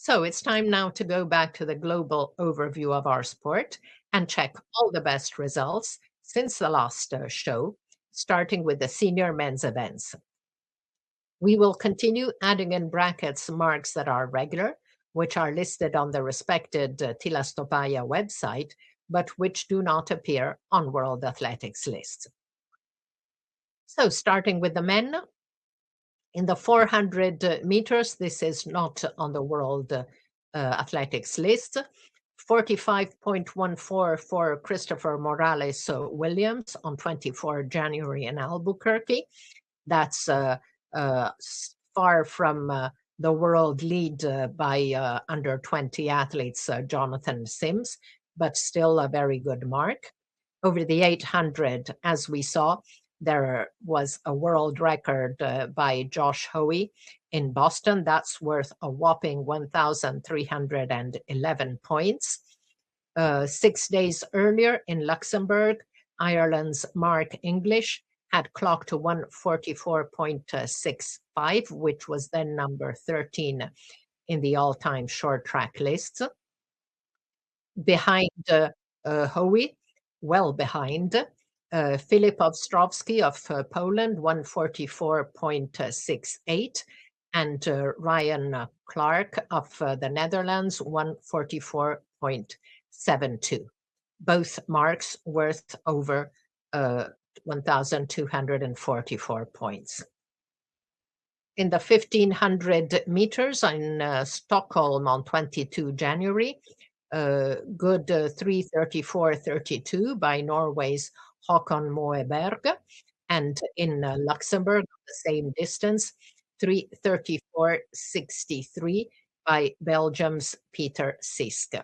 So it's time now to go back to the global overview of our sport and check all the best results since the last show, starting with the senior men's events. We will continue adding in brackets marks that are regular, which are listed on the respected Tilastopaya website, but which do not appear on World Athletics lists. So starting with the men, in the 400 meters, this is not on the World Athletics list. 45.14 for Christopher Morales Williams on 24 January in Albuquerque. That's far from the world lead by under 20 athletes, Jonathan Sims, but still a very good mark. Over the 800, as we saw, there was a world record by Josh Hoey in Boston. That's worth a whopping 1,311 points. 6 days earlier in Luxembourg, Ireland's Mark English had clocked to 144.65, which was then number 13 in the all-time short track lists. Behind Hoey, well behind, Filip Ostrowski of Poland, 144.68, and Ryan Clark of the Netherlands, 144.72. Both marks worth over 1,244 points. In the 1,500 meters in Stockholm on 22 January, good 3:34.32 by Norway's Håkon Moeberg, and in Luxembourg, the same distance, 3:34.63 by Belgium's Peter Siske.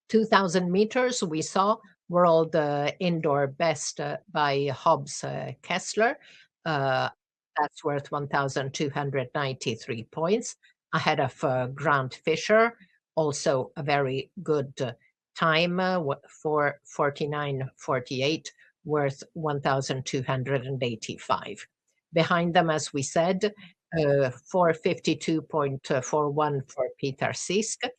2,000 meters, we saw world indoor best by Hobbs Kessler. That's worth 1,293 points, ahead of Grant Fisher, also a very good time for 49.48, worth 1,285. Behind them, as we said, 452.41 for Peter Sisk.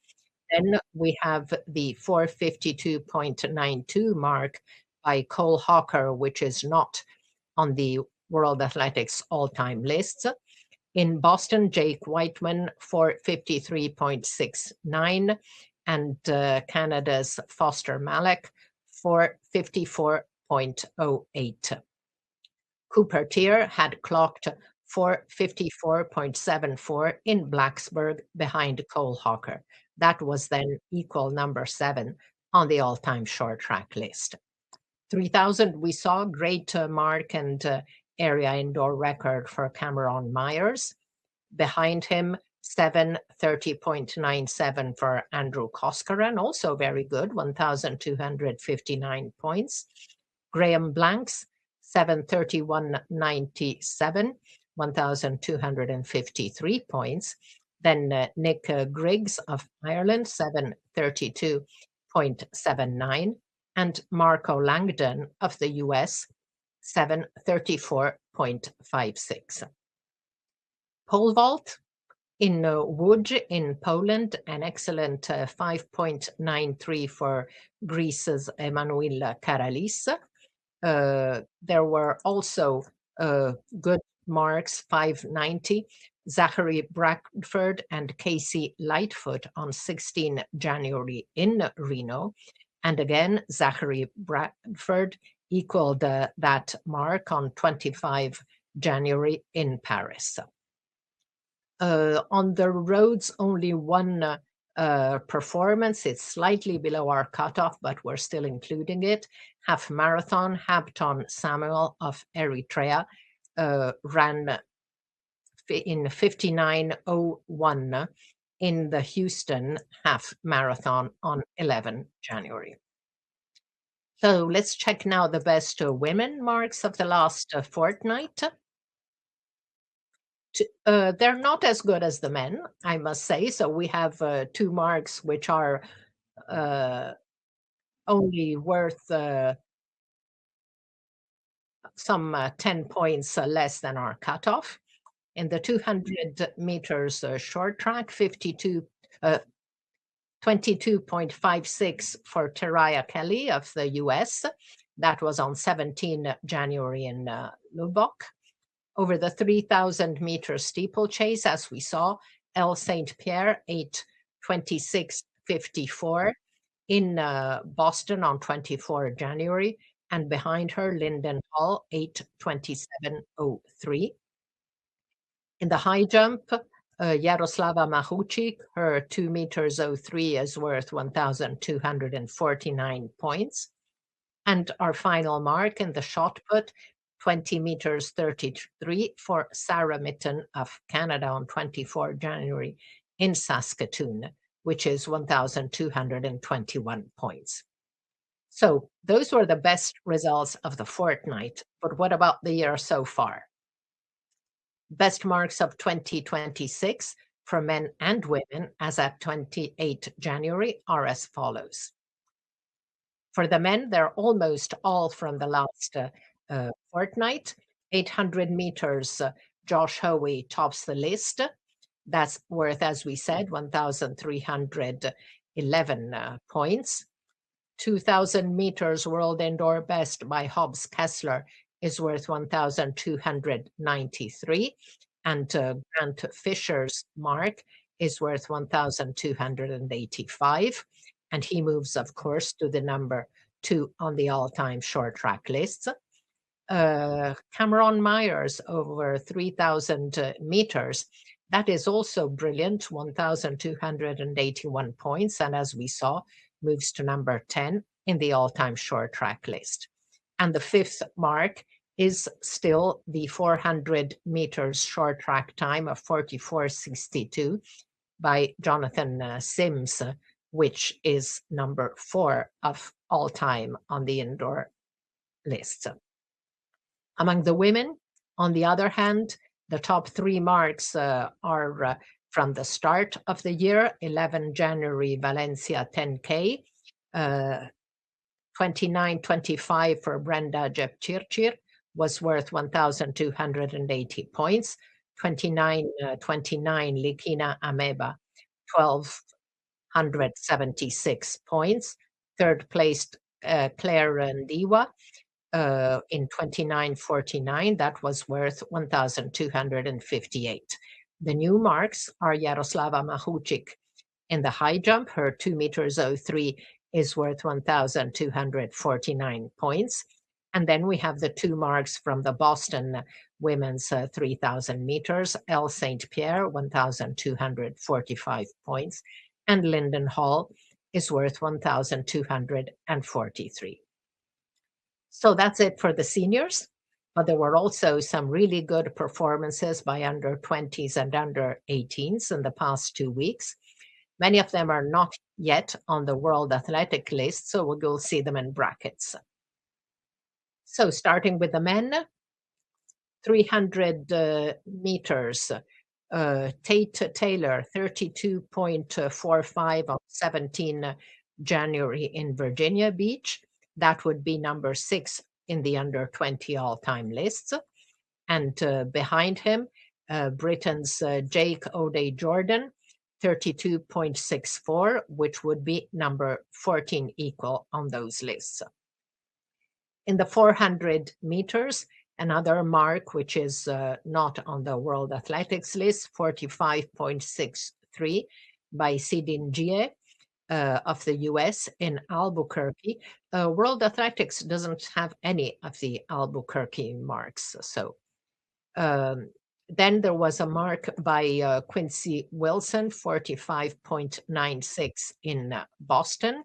Then we have the 452.92 mark by Cole Hawker, which is not on the World Athletics all-time lists. In Boston, Jake Whiteman, 453.69, and Canada's Foster Malek, 454.08. Cooper Teare had clocked 454.74 in Blacksburg behind Cole Hawker. That was then equal number 7 on the all-time short track list. 3,000, we saw great mark and area indoor record for Cameron Myers. Behind him, 7:30.97 for Andrew Koskaren, also very good, 1,259 points. Graham Blanks, 7:31.97, 1,253 points. Then Nick Griggs of Ireland, 7:32.79, and Marco Langdon of the US, 7:34.56. Pole vault in Łódź in Poland, an excellent 5.93 for Greece's Emanuela Karalis. There were also good marks, 590. Zachary Bradford and Casey Lightfoot on 16 January in Reno. And again, Zachary Bradford equaled that mark on 25 January in Paris. On the roads, only one performance. It's slightly below our cutoff, but we're still including it. Half marathon, Hampton Samuel of Eritrea ran in 59:01 in the Houston half marathon on 11 January. So let's check now the best women marks of the last fortnight. They're not as good as the men, I must say. So we have 2 marks which are only worth some 10 points less than our cutoff. In the 200 meters short track, 52 22.56 for Tariah Kelly of the US. That was on 17 January in Lubbock. Over the 3,000 meter steeplechase, as we saw, Elle St. Pierre, 8:26.54 in Boston on 24 January. And behind her, Linden Hall, 8:27.03. In the high jump, Yaroslava Mahuchik, her 2 meters 03 is worth 1,249 points. And our final mark in the shot put, 20 meters 33 for Sarah Mitten of Canada on 24 January in Saskatoon, which is 1,221 points. So those were the best results of the fortnight. But what about the year so far? Best marks of 2026 for men and women as at 28 January are as follows. For the men, they're almost all from the last fortnight. 800 meters, Josh Hoey tops the list. That's worth, as we said, 1,311 points. 2,000 meters world indoor best by Hobbs Kessler is worth 1,293. And Grant Fisher's mark is worth 1,285. And he moves, of course, to the number 2 on the all-time short track lists. Cameron Myers over 3,000 meters. That is also brilliant, 1,281 points. And as we saw, moves to number 10 in the all-time short track list. And the 5th mark is still the 400 meters short track time of 44.62 by Jonathan Sims, which is number 4 of all time on the indoor list. Among the women, on the other hand, the top 3 marks are from the start of the year. 11 January, Valencia 10K, 29.25 for Brenda Jepchirchir was worth 1,280 points. 29.29 Likina Ameba, 1,276 points. Third placed Claire Ndiwa in 29.49. That was worth 1,258. The new marks are Yaroslava Mahuchik in the high jump. Her 2 meters 03 is worth 1,249 points. And then we have the 2 marks from the Boston women's 3,000 meters. Elle St. Pierre, 1,245 points. And Linden Hall is worth 1,243. So that's it for the seniors. But there were also some really good performances by under 20s and under 18s in the past 2 weeks. Many of them are not yet on the World Athletic list, so we'll see them in brackets. So starting with the men, 300 meters, Tate Taylor, 32.45 on 17 January in Virginia Beach. That would be number 6 in the under 20 all-time lists. And behind him, Britain's Jake O'Day-Jordan, 32.64, which would be number 14 equal on those lists. In the 400 meters, another mark which is not on the World Athletics list, 45.63 by Sidin Jie of the US in Albuquerque. World Athletics doesn't have any of the Albuquerque marks. So then there was a mark by Quincy Wilson, 45.96 in Boston.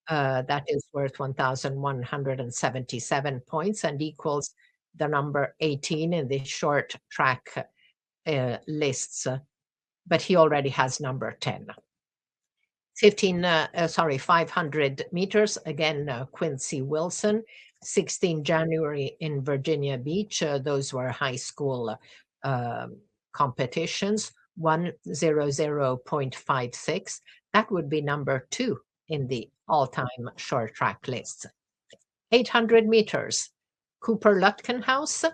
That is worth 1,177 points and equals the number 18 in the short track lists, but he already has number 10. 500 meters, again, Quincy Wilson, 16 January in Virginia Beach. Those were high school competitions, 100.56. That would be number 2 in the all-time short track lists. 800 meters, Cooper Lutkenhouse,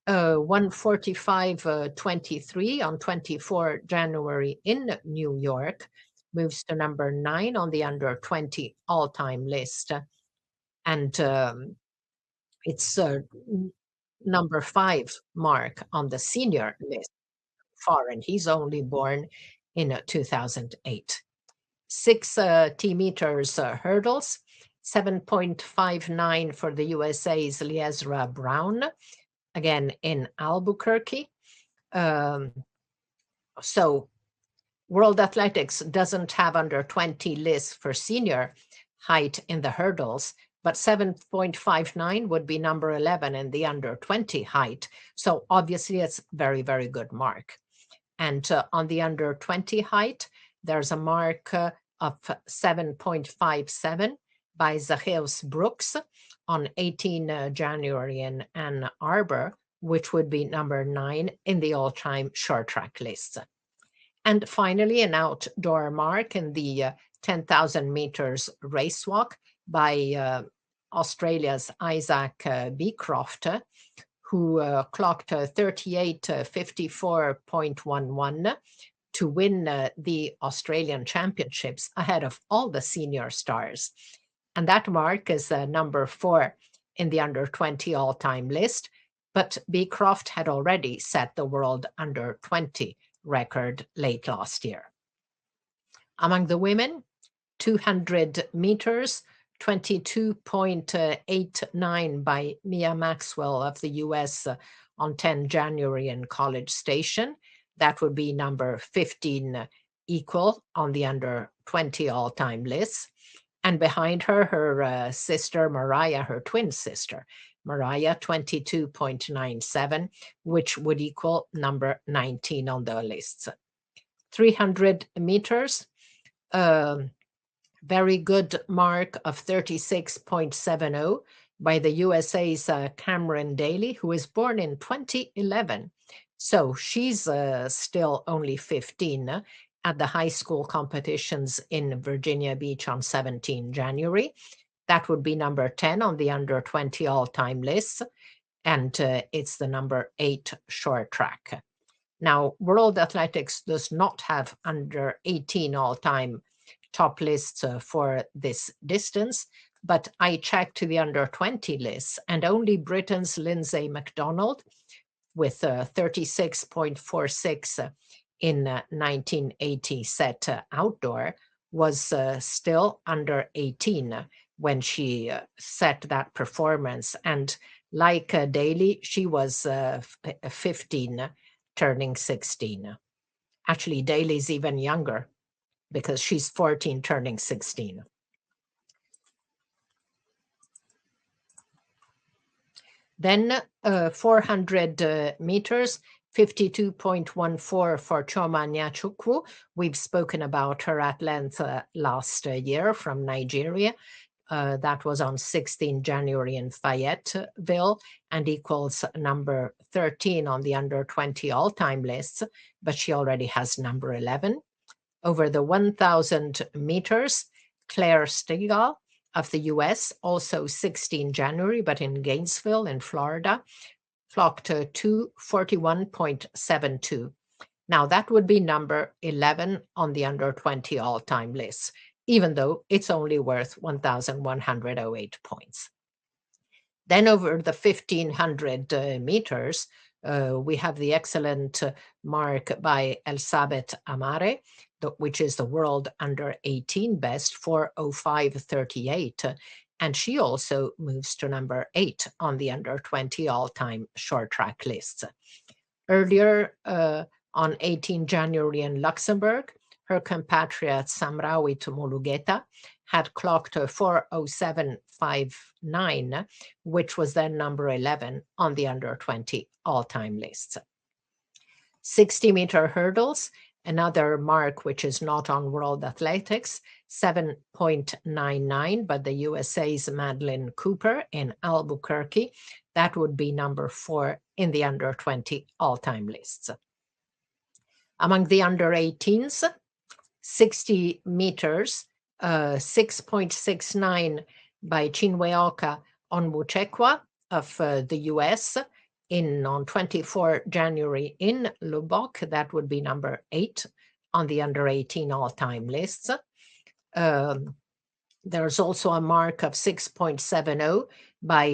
145.23 on 24 January in New York. moves to number 9 on the under 20 all-time list. And it's number 5 mark on the senior list. Foreign. He's only born in 2008. 6 T-meters hurdles, 7.59 for the USA's Liezra Brown, again in Albuquerque. So World Athletics doesn't have under 20 lists for senior height in the hurdles, but 7.59 would be number 11 in the under 20 height. So obviously it's very, very good mark. And on the under 20 height, there's a mark of 7.57 by Zacchaeus Brooks on 18 January in Ann Arbor, which would be number 9 in the all-time short track list. And finally, an outdoor mark in the 10,000 meters race walk by Australia's Isaac Beecroft, who clocked 38:54.11 to win the Australian Championships ahead of all the senior stars. And that mark is number 4 in the under 20 all-time list, but Beecroft had already set the world under 20 record late last year. Among the women, 200 meters, 22.89 by Mia Maxwell of the US on 10 January in College Station. That would be number 15 equal on the under 20 all-time list. And behind her, her sister Mariah, her twin sister, Mariah, 22.97, which would equal number 19 on the list. 300 meters, very good mark of 36.70 by the USA's Cameron Daly, who was born in 2011. So she's still only 15 at the high school competitions in Virginia Beach on 17 January. That would be number 10 on the under 20 all-time list, and it's the number 8 short track. Now, World Athletics does not have under 18 all-time top lists for this distance, but I checked the under 20 lists, and only Britain's Lindsay McDonald with 36.46 in 1980 set outdoor was still under 18 when she set that performance. And like Daly, she was 15 turning 16. Actually, Daly's even younger because she's 14 turning 16. Then 400 meters, 52.14 for Choma Nyachukwu. We've spoken about her at length last year from Nigeria. That was on 16 January in Fayetteville and equals number 13 on the under 20 all-time lists, but she already has number 11. Over the 1,000 meters, Claire Stigall of the US, also 16 January, but in Gainesville in Florida, clocked 241.72. Now that would be number 11 on the under 20 all-time list, even though it's only worth 1,108 points. Then over the 1,500 meters, we have the excellent mark by Elsabet Amare, which is the world under 18 best, 4:05.38. And she also moves to number 8 on the under 20 all-time short track lists. Earlier on 18 January in Luxembourg, her compatriot Samrawit Mulugeta had clocked 4:07.59, which was then number 11 on the under 20 all-time lists. 60-meter hurdles, another mark which is not on World Athletics, 7.99, but the USA's Madeline Cooper in Albuquerque. That would be number 4 in the under 20 all-time lists. Among the under 18s, 60 meters, 6.69 by Chinweoka Onwuchekwa of the US on 24 January in Lubbock. That would be number 8 on the under-18 all-time lists. There's also a mark of 6.70 by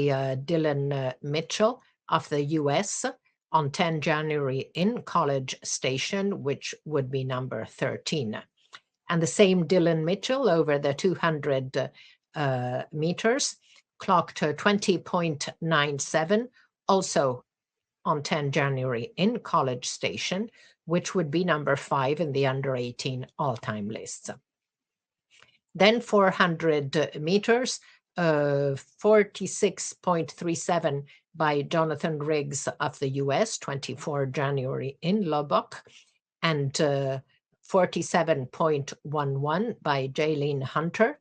Dylan Mitchell of the US on 10 January in College Station, which would be number 13. And the same Dylan Mitchell over the 200 meters clocked 20.97, also on 10 January in College Station, which would be number 5 in the under-18 all-time list. Then 400 meters, 46.37 by Jonathan Riggs of the US, 24 January in Lubbock, and 47.11 by Jaylene Hunter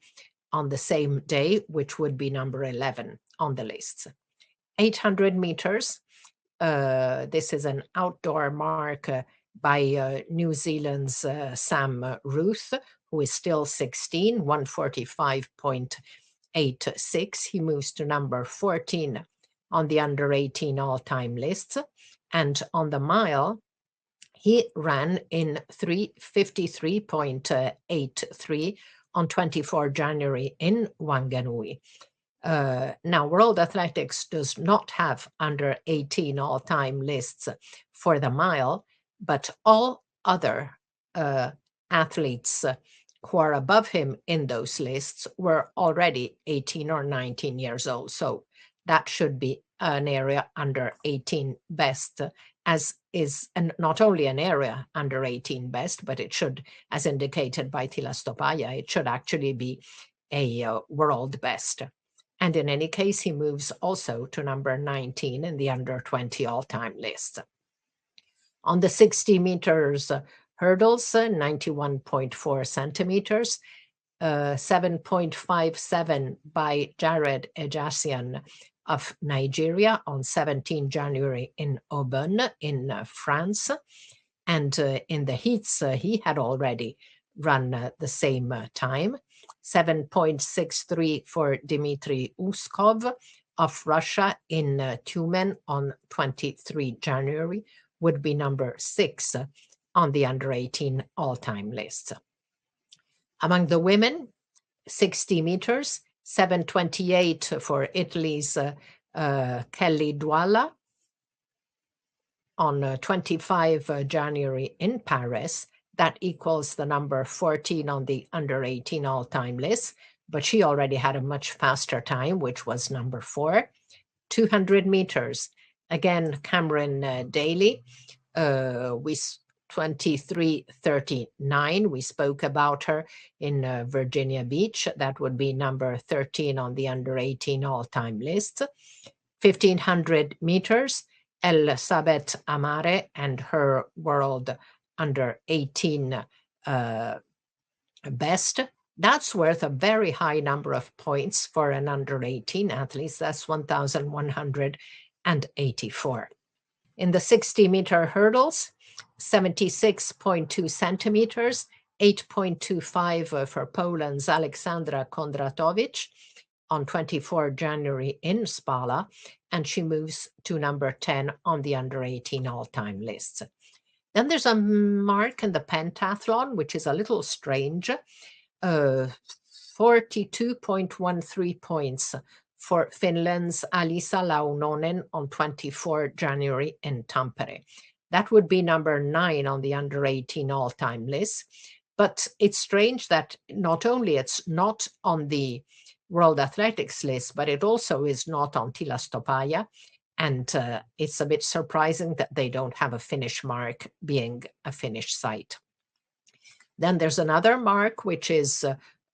on the same day, which would be number 11 on the list. 800 meters, this is an outdoor mark by New Zealand's Sam Ruth, who is still 16, 145.86. He moves to number 14 on the under-18 all-time list. And on the mile, he ran in 3:53.83 on 24 January in Wanganui. Now, World Athletics does not have under-18 all-time lists for the mile, but all other athletes who are above him in those lists were already 18 or 19 years old. So that should be an area under 18 best, as is not only an area under 18 best, but it should, as indicated by Tilastopaya, it should actually be a world best. And in any case, he moves also to number 19 in the under 20 all-time list. On the 60 meters hurdles, 91.4 centimeters, 7.57 by Jared Ejasian of Nigeria on 17 January in Aubonne in France. And in the heats, he had already run the same time. 7.63 for Dmitry Uskov of Russia in Tumen on 23 January would be number 6 on the under-18 all-time list. Among the women, 60 meters, 7:28 for Italy's Kelly Douala on 25 January in Paris. That equals the number 14 on the under-18 all-time list, but she already had a much faster time, which was number 4. 200 meters, again, Cameron Daly, 23:39. We spoke about her in Virginia Beach. That would be number 13 on the under-18 all-time list. 1,500 meters, Elsabet Amare and her world under-18 best. That's worth a very high number of points for an under-18 athlete. That's 1,184. In the 60-meter hurdles, 76.2 centimeters, 8.25 for Poland's Aleksandra Kondratovic on 24 January in Spala, and she moves to number 10 on the under-18 all-time list. Then there's a mark in the pentathlon, which is a little strange, 42.13 points for Finland's Alisa Launonen on 24 January in Tampere. That would be number 9 on the under-18 all-time list. But it's strange that not only it's not on the World Athletics list, but it also is not on Tilastopaya. And it's a bit surprising that they don't have a Finnish mark, being a Finnish site. Then there's another mark, which is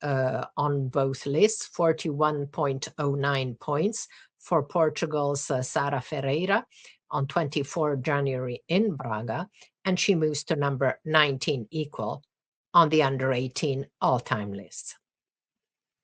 on both lists, 41.09 points for Portugal's Sara Ferreira on 24 January in Braga, and she moves to number 19 equal on the under-18 all-time list.